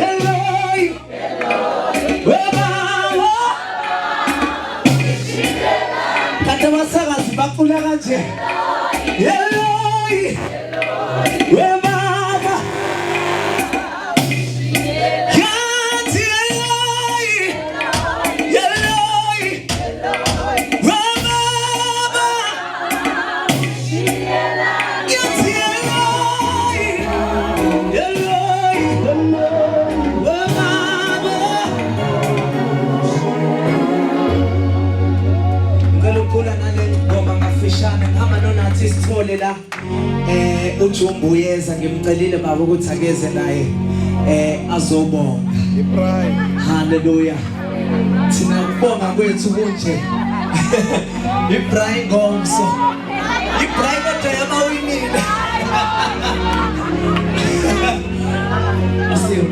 Eloi, webaba. Kade wasakazi bacula kanje. Eloi, webaba. Yathi Eloi, Eloi, webaba. Yathi Eloi, Eloi, webaba. Ngalokhula nale ngoma ngafishane ngihamba nonathi sithole la uJumbu uyeza ngimcelile baba ukuthi akeze naye azobonga Ibrahim. haleluya thina kubonga kwethu kunje Ibrahim Gomso Ibrahim kodwa yamawinile asiyo